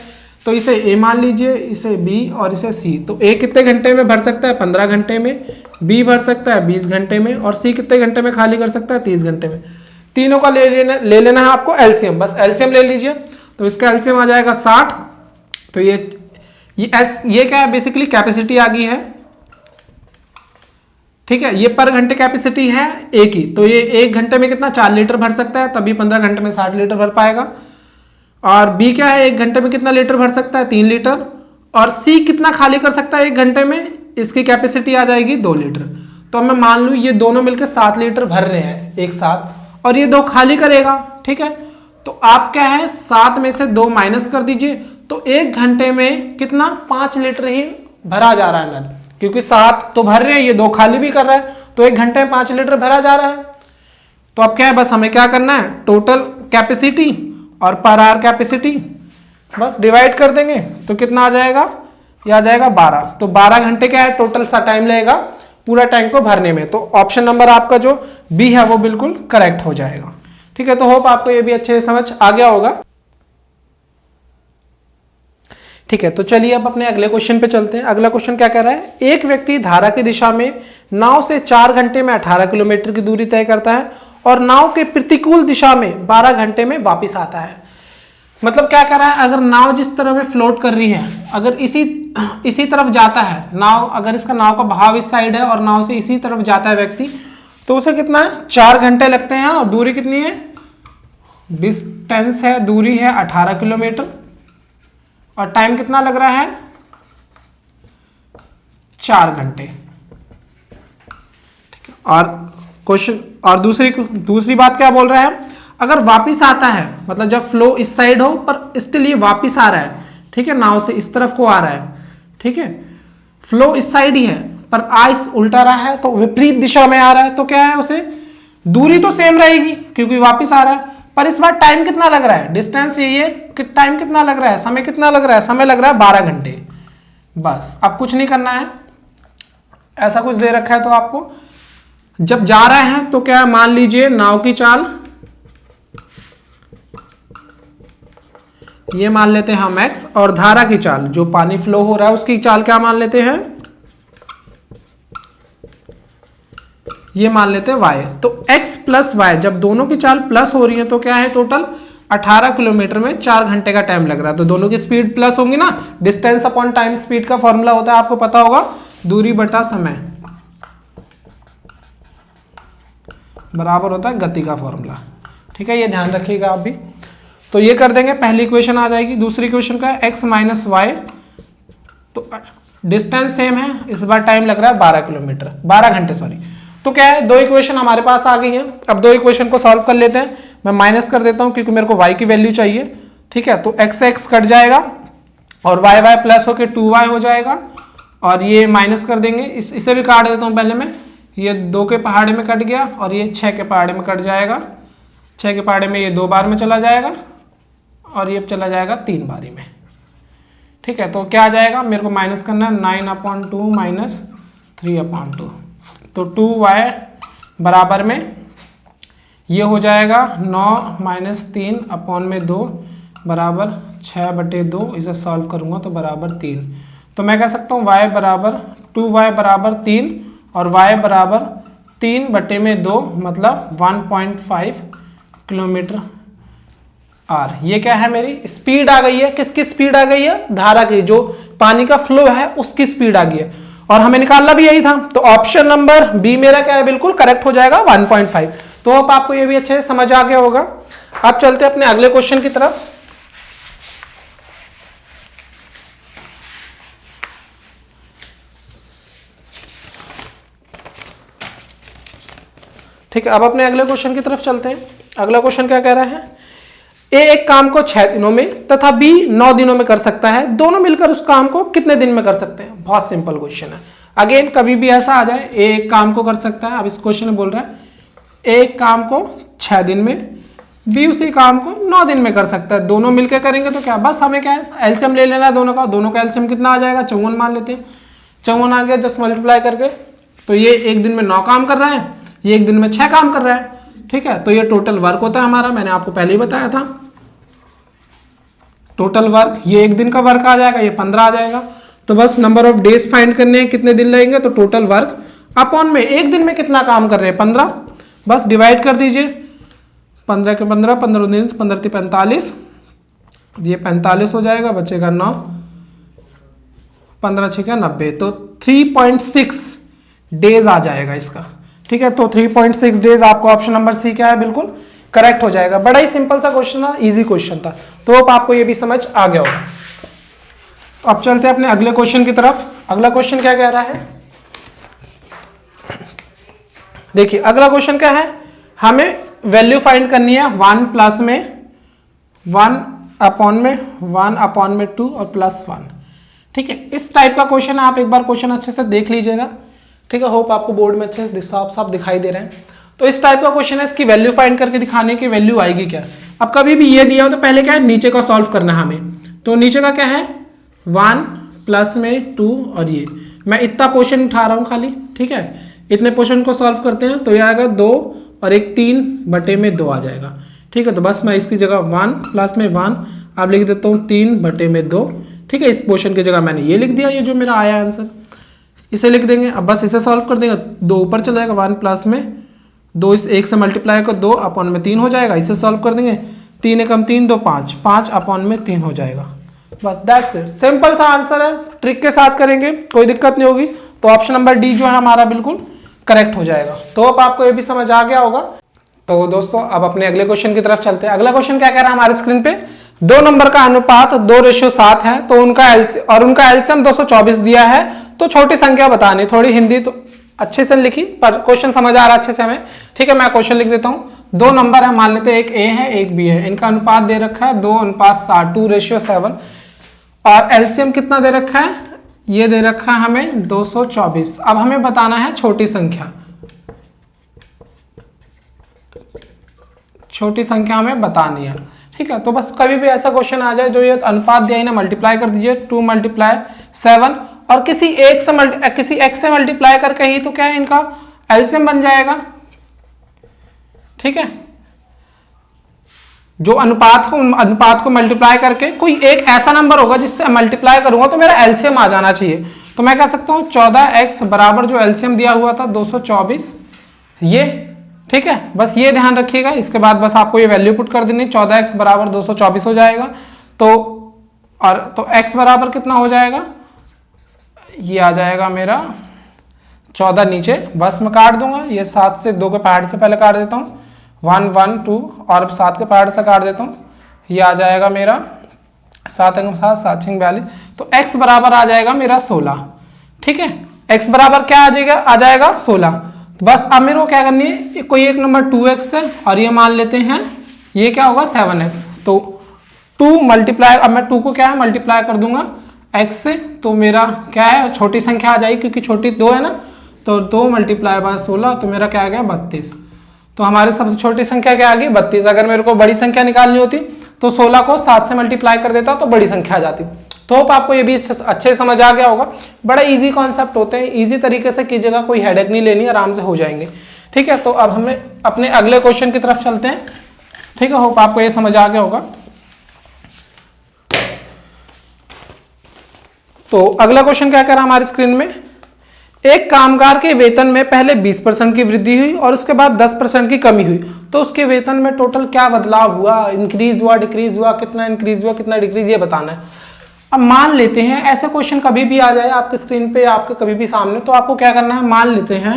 तो इसे ए मान लीजिए, इसे बी और इसे सी। तो ए कितने घंटे में भर सकता है 15 घंटे में, बी भर सकता है 20 घंटे में, और सी कितने घंटे में खाली कर सकता है 30 घंटे में। तीनों का ले लेना है आपको एलसीएम, बस एलसीएम ले लीजिए। तो इसका एलसीएम आ जाएगा 60। तो ये क्या है, बेसिकली कैपेसिटी आ गई है, ठीक है। ये पर घंटे कैपेसिटी है ए की, तो ये 1 घंटे में कितना 4 लीटर भर सकता है, तभी 15 घंटे में 60 लीटर भर पाएगा। और बी क्या है, 1 घंटे में कितना लीटर भर सकता है 3 लीटर। और सी कितना खाली कर सकता है 1 घंटे में, इसकी कैपेसिटी आ जाएगी 2 लीटर। तो मैं मान लूँ ये दोनों मिलकर 7 लीटर भर रहे हैं एक साथ, और ये 2 खाली करेगा, ठीक है। तो आप क्या है 7 में से 2 माइनस कर दीजिए, तो 1 घंटे में कितना 5 लीटर ही भरा जा रहा है नल, क्योंकि 7 तो भर रहे हैं, ये 2 खाली भी कर रहा है, तो 1 घंटे में 5 लीटर भरा जा रहा है। तो अब क्या है, बस हमें क्या करना है, टोटल कैपेसिटी और पर आवर कैपेसिटी बस डिवाइड कर देंगे, तो कितना आ जाएगा, ये आ जाएगा 12। तो 12 घंटे क्या है टोटल सा टाइम लगेगा पूरा टैंक को भरने में। तो ऑप्शन नंबर आपका जो बी है वो बिल्कुल करेक्ट हो जाएगा, ठीक है। तो होप आपको ये भी अच्छे से समझ आ गया होगा, ठीक है। तो चलिए अब अपने अगले क्वेश्चन पे चलते हैं। अगला क्वेश्चन क्या कह रहा है, एक व्यक्ति धारा की दिशा में नाव से 4 घंटे में 18 किलोमीटर की दूरी तय करता है और नाव के प्रतिकूल दिशा में 12 घंटे में वापस आता है। मतलब क्या कर रहा है, अगर नाव जिस तरह में फ्लोट कर रही है, अगर इसी तरफ जाता है नाव, अगर इसका नाव का बहाव इस साइड है और नाव से इसी तरफ जाता है व्यक्ति, तो उसे कितना है 4 घंटे लगते हैं। और दूरी कितनी है, डिस्टेंस है, दूरी है 18 किलोमीटर, और टाइम कितना लग रहा है 4 घंटे, ठीक है। और क्वेश्चन और दूसरी बात क्या बोल रहा है, अगर वापिस आता है, मतलब जब फ्लो इस साइड हो पर स्टिल ये वापिस आ रहा है, ठीक है, नाव से इस तरफ को आ रहा है, ठीक है, फ्लो इस साइड ही है पर इस उल्टा रहा है, तो विपरीत दिशा में आ रहा है, तो क्या है, उसे दूरी तो सेम रहेगी क्योंकि वापिस आ रहा है, पर इस बार टाइम कितना लग रहा है, डिस्टेंस यही है कि टाइम कितना लग रहा है, समय कितना लग रहा है, समय लग रहा है 12 घंटे। बस अब कुछ नहीं करना है, ऐसा कुछ दे रखा है तो आपको जब जा रहे हैं तो क्या मान लीजिए नाव की चाल ये मान लेते हैं हम x, और धारा की चाल जो पानी फ्लो हो रहा है उसकी चाल क्या मान लेते हैं, ये मान लेते हैं y। तो x प्लस वाई जब दोनों की चाल प्लस हो रही है तो क्या है टोटल 18 किलोमीटर में 4 घंटे का टाइम लग रहा है। तो दोनों की स्पीड प्लस होंगी ना, डिस्टेंस अपॉन टाइम स्पीड का फॉर्मूला होता है आपको पता होगा, दूरी बटा समय बराबर होता है गति का फॉर्मूला। ठीक है, ये ध्यान रखिएगा आप भी। तो ये कर देंगे, पहली इक्वेशन आ जाएगी। दूसरी इक्वेशन का है x माइनस वाई, तो डिस्टेंस सेम है, इस बार टाइम लग रहा है 12 किलोमीटर, 12 घंटे सॉरी। तो क्या है, दो इक्वेशन हमारे पास आ गई हैं। अब दो इक्वेशन को सॉल्व कर लेते हैं। मैं माइनस कर देता हूं क्योंकि मेरे को y की वैल्यू चाहिए। ठीक है, तो x x कट जाएगा और y y प्लस होकर 2y हो जाएगा, और ये माइनस कर देंगे, इसे भी काट देता हूं पहले मैं। ये 2 के पहाड़े में कट गया और ये 6 के पहाड़े में कट जाएगा। 6 के पहाड़े में ये 2 बार में चला जाएगा और ये चला जाएगा 3 बारी में। ठीक है, तो क्या आ जाएगा, मेरे को माइनस करना है 9/2 माइनस 3/2, तो 2y बराबर में ये हो जाएगा 9 माइनस 3/2 बराबर 6/2। इसे सॉल्व करूंगा तो बराबर 3। तो मैं कह सकता हूँ y बराबर 2y बराबर 3 और y बराबर 3/2 मतलब 1.5 किलोमीटर आर। ये क्या है, मेरी स्पीड आ गई है। किसकी स्पीड आ गई है, धारा की, जो पानी का फ्लो है उसकी स्पीड आ गई है, और हमें निकालना भी यही था। तो ऑप्शन नंबर बी मेरा क्या है, बिल्कुल करेक्ट हो जाएगा 1.5। तो अब आपको ये भी अच्छे से समझ आ गया होगा। अब चलते हैं अपने अगले क्वेश्चन की तरफ। ठीक है, अब अपने अगले क्वेश्चन की तरफ चलते हैं। अगला क्वेश्चन क्या कह रहा है, ए एक काम को 6 दिनों में तथा बी 9 दिनों में कर सकता है, दोनों मिलकर उस काम को कितने दिन में कर सकते हैं। बहुत सिंपल क्वेश्चन है। अगेन कभी भी ऐसा आ जाए, ए एक काम को कर सकता है, अब इस क्वेश्चन में बोल रहा है ए एक काम को 6 दिन में, बी उसी काम को 9 दिन में कर सकता है, दोनों मिलकर करेंगे तो क्या, बस हमें क्या है एलसीएम ले लेना है दोनों का। दोनों का एलसीएम कितना आ जाएगा, 54 मान लेते हैं। 54 आ गया, जस्ट मल्टीप्लाई करके। तो ये एक दिन में 9 काम कर रहा है, ये एक दिन में 6 काम कर रहा है। ठीक है, तो ये टोटल वर्क होता है हमारा, मैंने आपको पहले ही बताया था। टोटल वर्क, ये एक दिन का वर्क आ जाएगा, ये 15 आ जाएगा। तो बस नंबर ऑफ डेज फाइंड करने हैं, कितने दिन लगेंगे, तो टोटल वर्क अपॉन में एक दिन में कितना काम कर रहे हैं 15, बस डिवाइड कर दीजिए। 15 के 15, 15 दिन 15 × 45, ये 45 हो जाएगा, बचेगा 9, 15 × 6 90, तो 3.6 डेज आ जाएगा इसका। ठीक है, तो 3.6 डेज आपको ऑप्शन नंबर सी क्या है, बिल्कुल करेक्ट हो जाएगा। बड़ा ही सिंपल सा क्वेश्चन था, इजी क्वेश्चन था, तो अब आपको ये भी समझ आ गया होगा। तो अब चलते हैं अपने अगले क्वेश्चन की तरफ। अगला क्वेश्चन क्या कह रहा है, देखिए अगला क्वेश्चन क्या है, हमें वैल्यू फाइंड करनी है 1 प्लस में 1/2 और +1। ठीक है, इस टाइप का क्वेश्चन है, आप एक बार क्वेश्चन अच्छे से देख लीजिएगा। ठीक है, होप आपको बोर्ड में अच्छे से साफ दिखाई दे रहे हैं। तो इस टाइप का क्वेश्चन है, इसकी वैल्यू फाइंड करके दिखाने की वैल्यू आएगी क्या। अब कभी भी ये दिया हो तो पहले क्या है, नीचे का सॉल्व करना है हमें। तो नीचे का क्या है, 1 प्लस में 2, और ये मैं इतना पोर्शन उठा रहा हूँ खाली। ठीक है, इतने पोर्शन को सॉल्व करते हैं तो ये आएगा 2 और एक 3/2 आ जाएगा। ठीक है, तो बस मैं इसकी जगह 1 प्लस में 1 आप लिख देता हूँ 3/2। ठीक है, इस पोर्शन की जगह मैंने ये लिख दिया, ये जो मेरा आया आंसर, इसे लिख देंगे। अब बस इसे सॉल्व कर देंगे, 2 ऊपर चला जाएगा, 1 प्लस में 2 इस 1 से मल्टीप्लाई कर 2/3 हो जाएगा, इसे सॉल्व कर देंगे। 3 एकम 3 2 5, 5/3 हो जाएगा। बस दैट्स इट, सिंपल सा आंसर है, ट्रिक के साथ करेंगे कोई दिक्कत नहीं होगी। तो ऑप्शन नंबर डी जो है हमारा बिल्कुल करेक्ट हो जाएगा। तो अब आपको ये भी समझ आ गया होगा। तो दोस्तों अब अपने अगले क्वेश्चन की तरफ चलते हैं। अगला क्वेश्चन क्या कह रहा है हमारे स्क्रीन पे, 2 नंबर का अनुपात 2:7 है, तो उनका एलसीएम 224 दिया है, तो छोटी संख्या बतानी। थोड़ी हिंदी तो अच्छे से लिखी, पर क्वेश्चन समझ आ रहा है अच्छे से हमें। ठीक है, मैं क्वेश्चन लिख देता हूँ। 2 नंबर है, मान लेते हैं, एक ए है एक बी है, इनका अनुपात दे रखा है 2:7, 2:7, और एलसीएम कितना दे रखा है, ये दे रखा है हमें 224। अब हमें बताना है छोटी संख्या। छोटी संख्या हमें बतानी है। ठीक है, तो बस कभी भी ऐसा क्वेश्चन आ जाए जो ये अनुपात दिया है ना, मल्टीप्लाई कर दीजिए 2 × 7 और किसी x से मल्टीप्लाई करके ही तो क्या है इनका एलसीएम बन जाएगा। ठीक है, जो अनुपात को मल्टीप्लाई करके कोई एक ऐसा नंबर होगा जिससे मल्टीप्लाई करूंगा तो मेरा एलसीएम आ जाना चाहिए। तो मैं कह सकता हूं 14x बराबर जो एलसीएम दिया हुआ था 224 ये। ठीक है, बस ये ध्यान रखिएगा। इसके बाद बस आपको ये वैल्यू पुट कर देनी, 14x बराबर 224 हो जाएगा। तो x बराबर कितना हो जाएगा, ये आ जाएगा मेरा 14 नीचे, बस मैं काट दूंगा। ये 7 से 2 के पहाड़ से पहले काट देता हूँ, 1 1 2 और 7 के पहाड़ से काट देता हूँ। ये आ जाएगा मेरा 7 × 7 7 × 42। तो x बराबर आ जाएगा मेरा 16। ठीक है, x बराबर क्या आ जाएगा 16। बस अब मेरे को क्या करनी है, कोई एक नंबर 2x है और ये मान लेते हैं ये क्या होगा 7x। तो 2 मल्टीप्लाई, अब मैं 2 को क्या है मल्टीप्लाई कर दूंगा x से, तो मेरा क्या है छोटी संख्या आ जाएगी क्योंकि छोटी 2 है ना। तो 2 × 16 तो मेरा क्या आ गया 32। तो हमारे सबसे छोटी संख्या क्या आ गई 32। अगर मेरे को बड़ी संख्या निकालनी होती तो 16 को 7 से मल्टीप्लाई कर देता तो बड़ी संख्या आ जाती। तो होप आपको ये भी अच्छे समझ आ गया होगा। बड़ा इजी कॉन्सेप्ट होते हैं, इजी तरीके से कीजिएगा, कोई हेडेक नहीं लेनी, आराम से हो जाएंगे। ठीक है, तो अब हमें अपने अगले क्वेश्चन की तरफ चलते हैं। ठीक है, होप आपको ये समझ आ गया होगा। तो अगला क्वेश्चन क्या कह रहा है हमारी स्क्रीन में, एक कामगार के वेतन में पहले 20% की वृद्धि हुई और उसके बाद 10% की कमी हुई, तो उसके वेतन में टोटल क्या बदलाव हुआ, इंक्रीज हुआ, डिक्रीज हुआ, कितना इंक्रीज हुआ, कितना डिक्रीज, ये बताना है। अब मान लेते हैं ऐसे क्वेश्चन कभी भी आ जाए आपके स्क्रीन पे, आपके कभी भी सामने, तो आपको क्या करना है, मान लेते हैं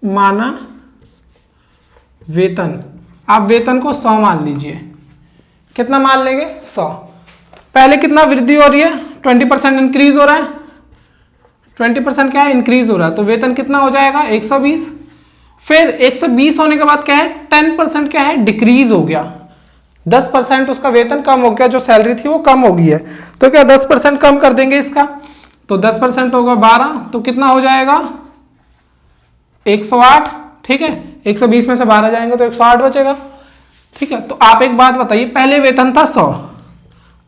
माना वेतन, आप वेतन को 100 मान लीजिए। कितना मान लेंगे 100। पहले कितना वृद्धि हो रही है 20% इंक्रीज हो रहा है, 20% क्या है इंक्रीज हो रहा है, तो वेतन कितना हो जाएगा 120। फिर 120 होने के बाद क्या है 10% क्या है डिक्रीज हो गया, 10% उसका वेतन कम हो गया, जो सैलरी थी वो कम हो गई है। तो क्या 10% कम कर देंगे इसका, तो 10% होगा 12, तो कितना हो जाएगा 108। ठीक है, 120 में से 12 जाएंगे तो 108 बचेगा। ठीक है, तो आप एक बात बताइए, पहले वेतन था 100,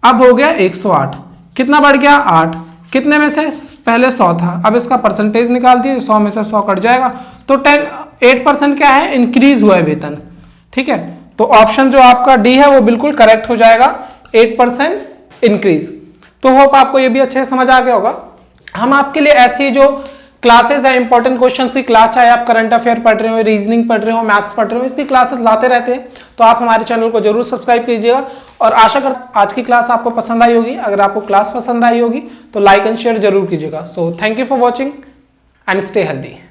अब हो गया 108, कितना बढ़ गया 8, कितने में से पहले 100 था, अब इसका परसेंटेज निकाल दिए, 100 में से 100 कट जाएगा, तो 8% क्या है इंक्रीज हुआ है वेतन। ठीक है, तो ऑप्शन जो आपका डी है वो बिल्कुल करेक्ट हो जाएगा, 8% इंक्रीज। तो होप आपको ये भी अच्छे से समझ आ गया होगा। हम आपके लिए ऐसी जो क्लासेस है इंपॉर्टेंट क्वेश्चंस की क्लास, चाहे आप करंट अफेयर पढ़ रहे हो, रीजनिंग पढ़ रहे हो, मैथ्स पढ़ रहे हो, इसकी क्लासेस लाते रहते हैं। तो आप हमारे चैनल को जरूर सब्सक्राइब कीजिएगा और आशा करता आज की क्लास आपको पसंद आई होगी। अगर आपको क्लास पसंद आई होगी तो लाइक एंड शेयर जरूर कीजिएगा। So thank you for watching and stay healthy.